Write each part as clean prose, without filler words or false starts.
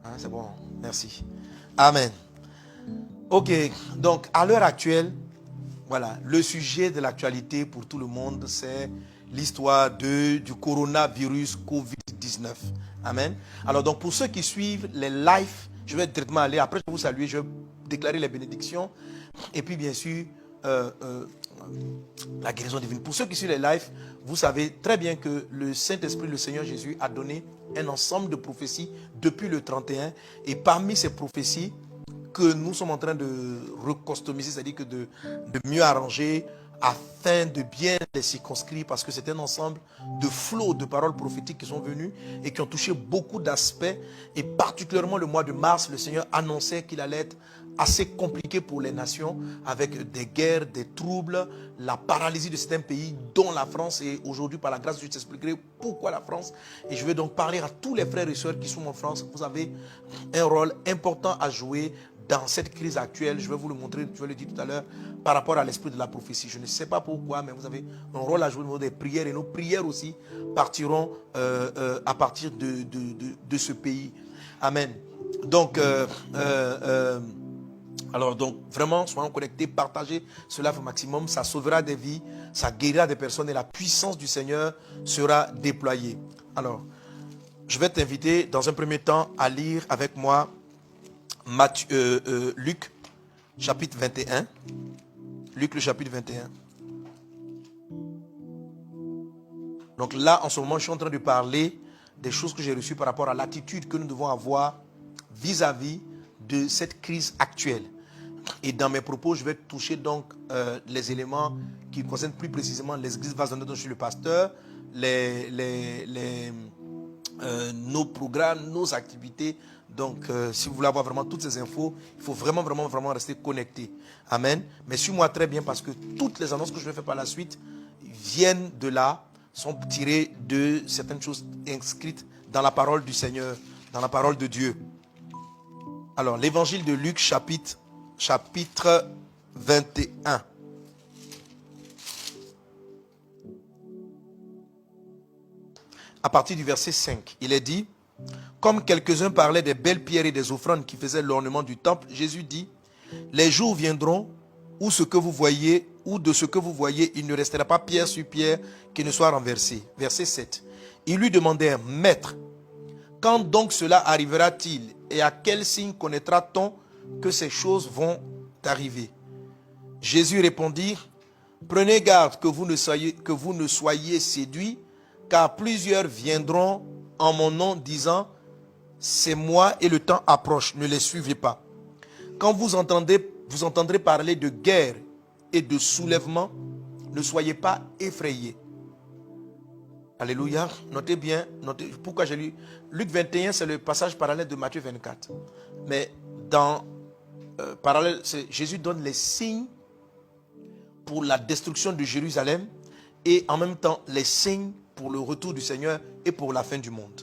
Hein, c'est bon, merci. Amen. Ok, donc à l'heure actuelle, voilà, le sujet de l'actualité pour tout le monde, c'est l'histoire du coronavirus Covid-19. Amen. Alors donc pour ceux qui suivent les lives, je vais directement aller, après je vais vous saluer, je vais déclarer les bénédictions et puis bien sûr la guérison divine. Pour ceux qui suivent les lives, vous savez très bien que le Saint-Esprit, le Seigneur Jésus a donné un ensemble de prophéties depuis le 31 et parmi ces prophéties que nous sommes en train de recustomiser, c'est-à-dire que de mieux arranger afin de bien les circonscrire parce que c'est un ensemble de flots de paroles prophétiques qui sont venus et qui ont touché beaucoup d'aspects et particulièrement le mois de mars, le Seigneur annonçait qu'il allait être assez compliqué pour les nations avec des guerres, des troubles, la paralysie de certains pays dont la France et aujourd'hui par la grâce de Dieu je t'expliquerai pourquoi la France et je vais donc parler à tous les frères et sœurs qui sont en France. Vous avez un rôle important à jouer dans cette crise actuelle. Je vais vous le montrer, je vais le dire tout à l'heure par rapport à l'esprit de la prophétie. Je ne sais pas pourquoi mais vous avez un rôle à jouer au niveau des prières et nos prières aussi partiront à partir de ce pays. Amen. Donc alors donc vraiment soyons connectés, partagez cela au maximum, ça sauvera des vies, ça guérira des personnes et la puissance du Seigneur sera déployée. Alors je vais t'inviter dans un premier temps à lire avec moi Luc chapitre 21. Luc le chapitre 21. Donc là en ce moment je suis en train de parler des choses que j'ai reçues par rapport à l'attitude que nous devons avoir vis-à-vis de cette crise actuelle. Et dans mes propos, je vais toucher donc les éléments qui concernent plus précisément l'église Vase dont je suis le pasteur, nos programmes, nos activités. Donc, si vous voulez avoir vraiment toutes ces infos, il faut vraiment rester connecté. Amen. Mais suis-moi très bien parce que toutes les annonces que je vais faire par la suite viennent de là, sont tirées de certaines choses inscrites dans la parole du Seigneur, dans la parole de Dieu. Alors, l'évangile de Luc, chapitre 21. À partir du verset 5, il est dit, comme quelques-uns parlaient des belles pierres et des offrandes qui faisaient l'ornement du temple, Jésus dit, les jours viendront où ce que vous voyez, ou de ce que vous voyez, il ne restera pas pierre sur pierre qui ne soit renversé. Verset 7. Ils lui demandèrent, Maître, quand donc cela arrivera-t-il et à quel signe connaîtra-t-on que ces choses vont arriver? Jésus répondit, prenez garde que vous ne soyez séduits, car plusieurs viendront en mon nom disant, c'est moi et le temps approche, ne les suivez pas. Quand vous entendrez parler de guerre et de soulèvement, ne soyez pas effrayés. Alléluia. Notez bien, pourquoi j'ai lu Luc 21, c'est le passage parallèle de Matthieu 24. Mais dans parallèle, Jésus donne les signes pour la destruction de Jérusalem et en même temps les signes pour le retour du Seigneur et pour la fin du monde.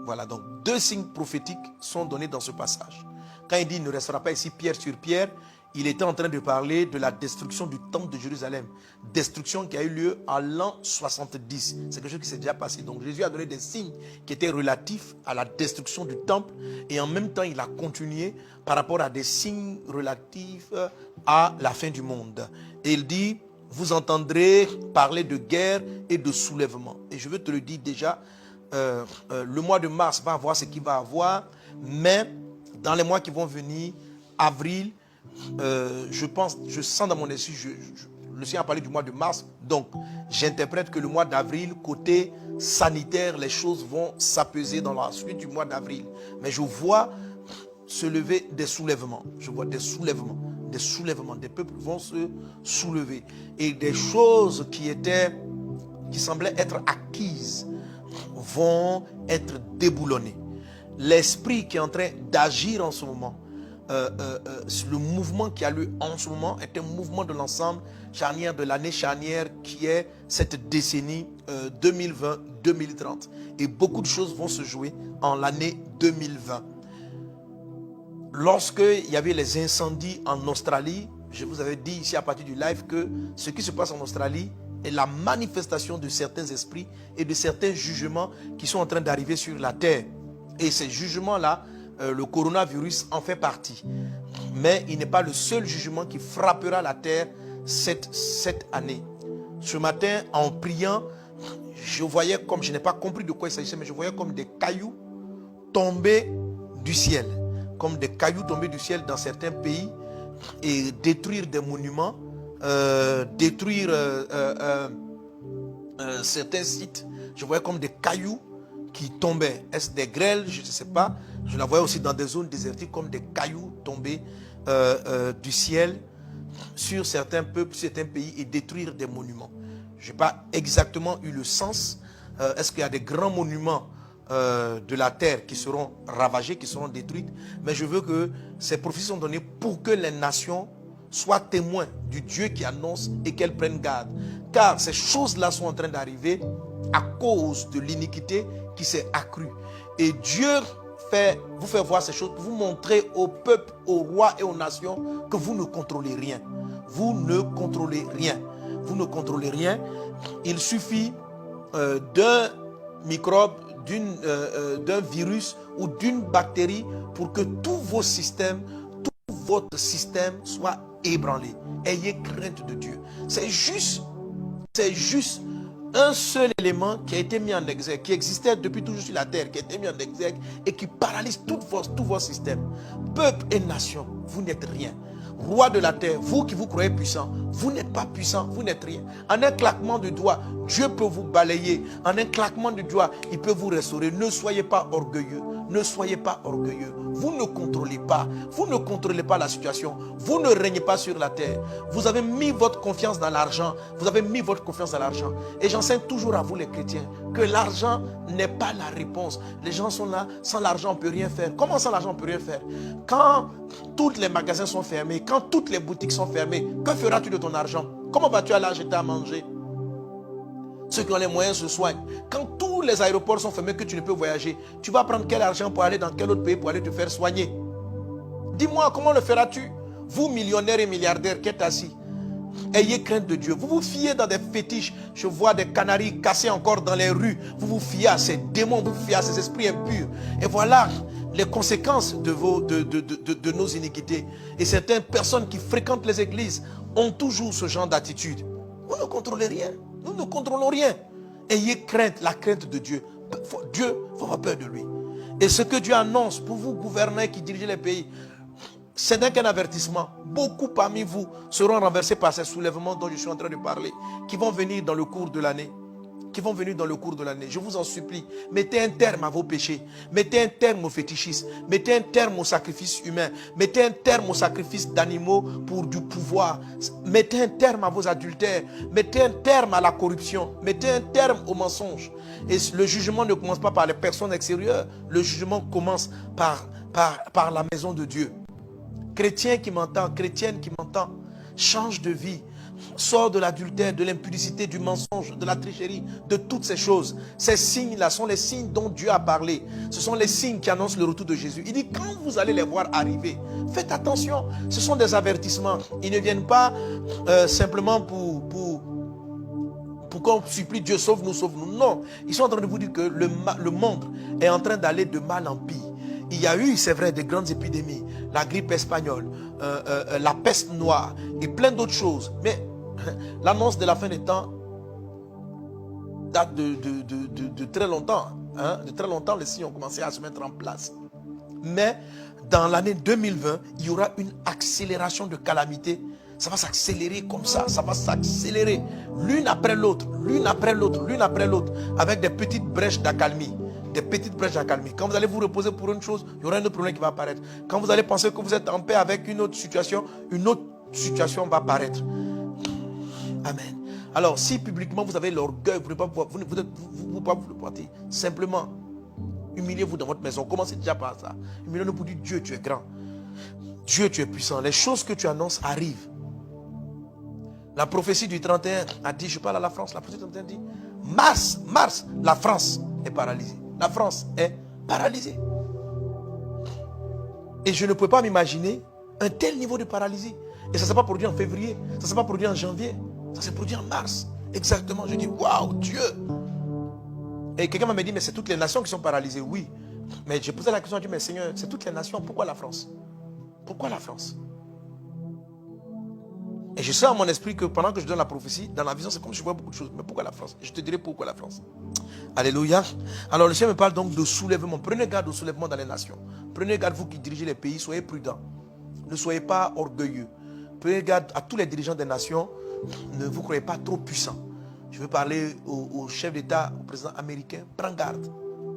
Voilà, donc deux signes prophétiques sont donnés dans ce passage. Quand il dit il ne restera pas ici pierre sur pierre, il était en train de parler de la destruction du temple de Jérusalem. Destruction qui a eu lieu en l'an 70. C'est quelque chose qui s'est déjà passé. Donc Jésus a donné des signes qui étaient relatifs à la destruction du temple. Et en même temps, il a continué par rapport à des signes relatifs à la fin du monde. Et il dit, vous entendrez parler de guerre et de soulèvement. Et je veux te le dire déjà, le mois de mars va avoir ce qu'il va avoir. Mais dans les mois qui vont venir, avril, je sens dans mon esprit, le Seigneur a parlé du mois de mars, donc j'interprète que le mois d'avril, côté sanitaire, les choses vont s'apaiser dans la suite du mois d'avril. Mais je vois se lever des soulèvements. Je vois des soulèvements. Des peuples vont se soulever. Et des choses qui semblaient être acquises vont être déboulonnées. L'esprit qui est en train d'agir en ce moment, le mouvement qui a lieu en ce moment est un mouvement de l'ensemble charnière de l'année charnière qui est cette décennie 2020-2030. Et beaucoup de choses vont se jouer en l'année 2020. Lorsqu'il y avait les incendies en Australie, je vous avais dit ici à partir du live que ce qui se passe en Australie est la manifestation de certains esprits et de certains jugements qui sont en train d'arriver sur la terre. Et ces jugements-là le coronavirus en fait partie. Mais il n'est pas le seul jugement qui frappera la terre cette année. Ce matin, en priant, je voyais comme, je n'ai pas compris de quoi il s'agissait, mais je voyais comme des cailloux tomber du ciel. Comme des cailloux tomber du ciel dans certains pays et détruire des monuments, détruire certains sites. Je voyais comme des cailloux qui tombaient. Est-ce des grêles? Je ne sais pas. Je la voyais aussi dans des zones désertiques comme des cailloux tombés du ciel sur certains peuples, certains pays et détruire des monuments. Je n'ai pas exactement eu le sens. Est-ce qu'il y a des grands monuments de la terre qui seront ravagés, qui seront détruits? Mais je veux que ces prophéties sont données pour que les nations soient témoins du Dieu qui annonce et qu'elles prennent garde. Car ces choses-là sont en train d'arriver à cause de l'iniquité qui s'est accrue. Et Dieu vous fait voir ces choses pour vous montrer au peuple, aux rois et aux nations que vous ne contrôlez rien. Vous ne contrôlez rien. Vous ne contrôlez rien. Il suffit d'un microbe, d'un virus ou d'une bactérie pour que tous vos systèmes, tout votre système soit ébranlé. Ayez crainte de Dieu. C'est juste un seul élément qui a été mis en exergue, qui existait depuis toujours sur la terre, qui a été mis en exergue et qui paralyse tout vos systèmes. Peuple et nation, vous n'êtes rien. Roi de la terre, vous qui vous croyez puissant, vous n'êtes pas puissant, vous n'êtes rien. En un claquement de doigts, Dieu peut vous balayer. En un claquement de doigts, il peut vous restaurer. Ne soyez pas orgueilleux. Ne soyez pas orgueilleux. Vous ne contrôlez pas. Vous ne contrôlez pas la situation. Vous ne régnez pas sur la terre. Vous avez mis votre confiance dans l'argent. Vous avez mis votre confiance dans l'argent. Et j'enseigne toujours à vous les chrétiens que l'argent n'est pas la réponse. Les gens sont là, sans l'argent on ne peut rien faire. Comment sans l'argent on ne peut rien faire? Quand tous les magasins sont fermés, quand toutes les boutiques sont fermées, que feras-tu de ton argent? Comment vas-tu aller acheter à manger? Ceux qui ont les moyens se soignent. Quand tous les aéroports sont fermés, que tu ne peux voyager, tu vas prendre quel argent pour aller dans quel autre pays pour aller te faire soigner? Dis-moi, comment le feras-tu? Vous, millionnaires et milliardaires qui êtes assis, ayez crainte de Dieu. Vous vous fiez dans des fétiches. Je vois des canaris cassés encore dans les rues. Vous vous fiez à ces démons, vous vous fiez à ces esprits impurs. Et voilà les conséquences de nos iniquités. Et certaines personnes qui fréquentent les églises ont toujours ce genre d'attitude. Vous ne contrôlez rien. Nous ne contrôlons rien. Ayez crainte, la crainte de Dieu. Dieu, il faut avoir peur de lui. Et ce que Dieu annonce pour vous, gouverneurs qui dirigez les pays, ce n'est qu'un avertissement. Beaucoup parmi vous seront renversés par ces soulèvements dont je suis en train de parler, qui vont venir dans le cours de l'année. Je vous en supplie, mettez un terme à vos péchés. Mettez un terme au fétichisme. Mettez un terme au sacrifice humain. Mettez un terme au sacrifice d'animaux pour du pouvoir. Mettez un terme à vos adultères. Mettez un terme à la corruption. Mettez un terme aux mensonges. Et le jugement ne commence pas par les personnes extérieures. Le jugement commence par la maison de Dieu. Chrétien qui m'entend, chrétienne qui m'entend, change de vie. Sors de l'adultère, de l'impudicité, du mensonge, de la tricherie, de toutes ces choses. Ces signes-là sont les signes dont Dieu a parlé. Ce sont les signes qui annoncent le retour de Jésus. Il dit, quand vous allez les voir arriver, faites attention. Ce sont des avertissements. Ils ne viennent pas simplement pour qu'on supplie Dieu, sauve-nous, sauve-nous. Non, ils sont en train de vous dire que le monde est en train d'aller de mal en pire. Il y a eu, c'est vrai, des grandes épidémies, la grippe espagnole, la peste noire et plein d'autres choses. Mais l'annonce de la fin des temps date de très longtemps. Hein? De très longtemps, les signes ont commencé à se mettre en place. Mais dans l'année 2020, il y aura une accélération de calamités. Ça va s'accélérer comme ça va s'accélérer. L'une après l'autre, l'une après l'autre, l'une après l'autre, avec des petites brèches d'accalmie. Des petites brèches d'accalmie. Quand vous allez vous reposer pour une chose, il y aura un autre problème qui va apparaître. Quand vous allez penser que vous êtes en paix avec une autre situation va apparaître. Amen. Alors, si publiquement vous avez l'orgueil, vous ne pouvez pas vous le porter. Simplement, humiliez-vous dans votre maison. Commencez déjà par ça. Humiliez-vous pour dire, Dieu, tu es grand. Dieu, tu es puissant. Les choses que tu annonces arrivent. La prophétie du 31 a dit, je parle à la France, la prophétie du 31 dit, mars, la France est paralysée. La France est paralysée. Et je ne peux pas m'imaginer un tel niveau de paralysie. Et ça ne s'est pas produit en février, ça ne s'est pas produit en janvier, ça s'est produit en mars. Exactement, je dis, waouh, Dieu. Et quelqu'un m'a dit, mais c'est toutes les nations qui sont paralysées. Oui, Mais j'ai posé la question à Dieu, mais Seigneur, c'est toutes les nations, pourquoi la France? Pourquoi la France? Et je sens à mon esprit que pendant que je donne la prophétie, dans la vision, c'est comme si je vois beaucoup de choses. Mais pourquoi la France? Je te dirai pourquoi la France. Alléluia. Alors le Seigneur me parle donc de soulèvement. Prenez garde au soulèvement dans les nations. Prenez garde, vous qui dirigez les pays, soyez prudents. Ne soyez pas orgueilleux. Prenez garde à tous les dirigeants des nations. Ne vous croyez pas trop puissants. Je veux parler au chef d'État, au président américain. Prends garde.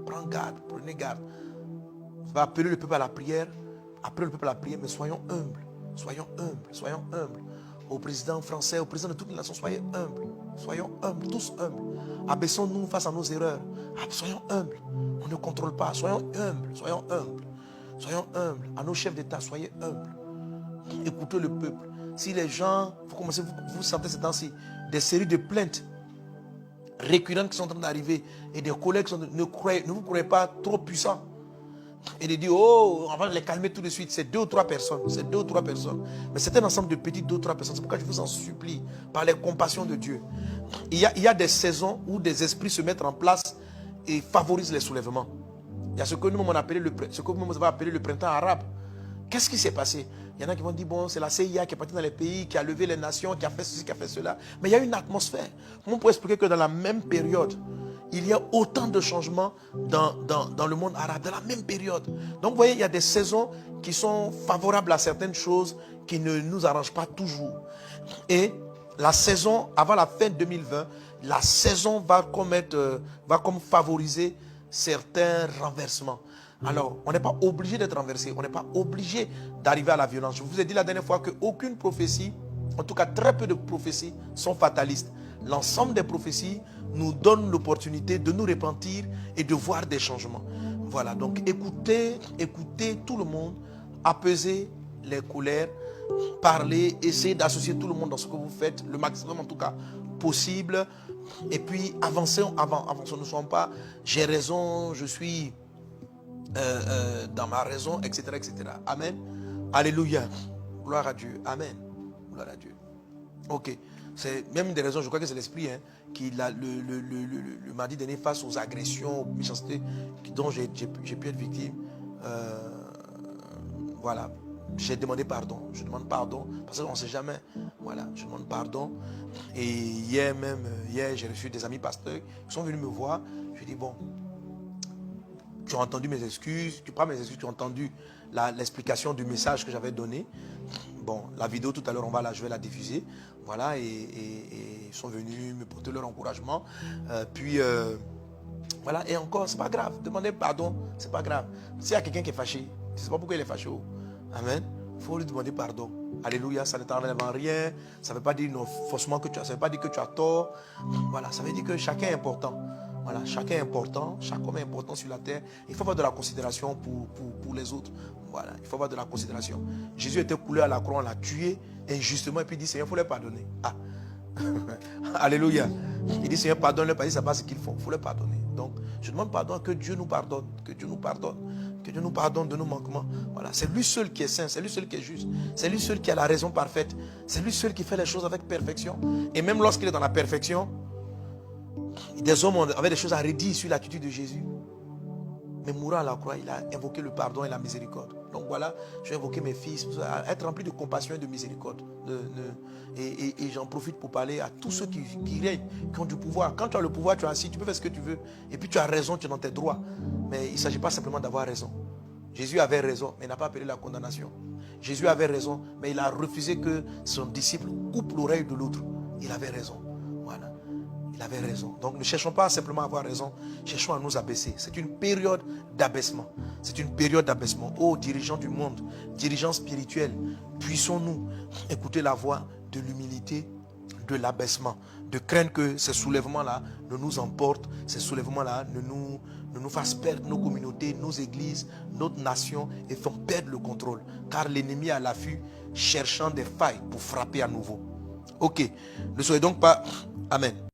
Prends garde. Prenez garde. Ça va appeler le peuple à la prière. Appelez le peuple à la prière, mais soyons humbles. Soyons humbles. Soyons humbles. Au président français, au président de toutes les nations, soyez humbles. Soyons humbles, tous humbles. Abaissons-nous face à nos erreurs. Soyons humbles. On ne contrôle pas. Soyons humbles. Soyons humbles. Soyons humbles. À nos chefs d'État, soyez humbles. Écoutez le peuple. Si les gens, vous sentez ces temps-ci, des séries de plaintes récurrentes qui sont en train d'arriver et des collègues qui sont, ne vous croyez pas trop puissants. Et de dire, oh, on va les calmer tout de suite. C'est 2 ou 3 personnes. C'est 2 ou 3 personnes. Mais c'est un ensemble de petites 2 ou 3 personnes. C'est pourquoi je vous en supplie, par les compassions de Dieu. Il y a des saisons où des esprits se mettent en place et favorisent les soulèvements. Il y a ce que nous avons appelé le printemps arabe. Qu'est-ce qui s'est passé? Il y en a qui vont dire, bon, c'est la CIA qui est partie dans les pays, qui a levé les nations, qui a fait ceci, qui a fait cela. Mais il y a une atmosphère. Comment on peut expliquer que dans la même période, il y a autant de changements dans le monde arabe, dans la même période. Donc vous voyez, il y a des saisons qui sont favorables à certaines choses qui ne nous arrangent pas toujours. Et la saison, avant la fin 2020, la saison va comme favoriser certains renversements. Alors, on n'est pas obligé d'être renversé, on n'est pas obligé d'arriver à la violence. Je vous ai dit la dernière fois qu'aucune prophétie, en tout cas très peu de prophéties, sont fatalistes. L'ensemble des prophéties nous donne l'opportunité de nous repentir et de voir des changements. Voilà, donc écoutez tout le monde, apaisez les colères, parlez, essayez d'associer tout le monde dans ce que vous faites, le maximum en tout cas possible. Et puis avançons, ne soyons pas, j'ai raison, je suis dans ma raison, etc., etc. Amen. Alléluia. Gloire à Dieu. Amen. Gloire à Dieu. Ok. C'est même une des raisons, je crois que c'est l'esprit qui le mardi dernier face aux agressions, aux méchancetés dont j'ai pu être victime. Voilà. J'ai demandé pardon. Je demande pardon parce qu'on ne sait jamais. Voilà. Je demande pardon. Et hier, j'ai reçu des amis pasteurs qui sont venus me voir. Je dis bon, tu as entendu mes excuses, tu prends mes excuses, tu as entendu l'explication du message que j'avais donné. Bon, la vidéo tout à l'heure, je vais la diffuser. Voilà, et ils sont venus me porter leur encouragement. Voilà, et encore, c'est pas grave. Demander pardon, c'est pas grave. S'il y a quelqu'un qui est fâché, je ne sais pas pourquoi il est fâché. Amen. Il faut lui demander pardon. Alléluia, ça ne t'enlève en rien. Ça ne veut pas dire non, forcément que ça veut pas dire que tu as tort. Voilà, ça veut dire que chacun est important. Voilà, chacun est important, chaque homme est important sur la terre. Il faut avoir de la considération pour les autres. Voilà, il faut avoir de la considération. Jésus était coulé à la croix, on l'a tué injustement et puis il dit Seigneur, il faut les pardonner. Ah, alléluia. Il dit Seigneur, pardonne-leur parce qu'ils ne savent pas ce qu'ils font. Il faut les pardonner. Donc, je demande pardon, que Dieu nous pardonne. Que Dieu nous pardonne. Que Dieu nous pardonne de nos manquements. Voilà, c'est lui seul qui est saint, c'est lui seul qui est juste. C'est lui seul qui a la raison parfaite. C'est lui seul qui fait les choses avec perfection. Et même lorsqu'il est dans la perfection, des hommes avaient des choses à redire sur l'attitude de Jésus. Mais mourant à la croix, il a invoqué le pardon et la miséricorde. Donc voilà, je vais invoquer mes fils, être rempli de compassion et de miséricorde. Et j'en profite pour parler à tous ceux qui règnent, qui ont du pouvoir. Quand tu as le pouvoir, tu es assis, tu peux faire ce que tu veux. Et puis tu as raison, tu es dans tes droits. Mais il ne s'agit pas simplement d'avoir raison. Jésus avait raison, mais il n'a pas appelé la condamnation. Jésus avait raison, mais il a refusé que son disciple coupe l'oreille de l'autre. Il avait raison. Voilà. Il avait raison. Donc ne cherchons pas simplement à avoir raison, cherchons à nous abaisser. C'est une période d'abaissement. C'est une période d'abaissement. Ô dirigeants du monde, dirigeants spirituels, puissons-nous écouter la voix de l'humilité, de l'abaissement, de craindre que ces soulèvements-là ne nous emportent, ces soulèvements-là ne nous fassent perdre nos communautés, nos églises, notre nation et font perdre le contrôle. Car l'ennemi est à l'affût, cherchant des failles pour frapper à nouveau. Ok, ne soyez donc pas... Amen.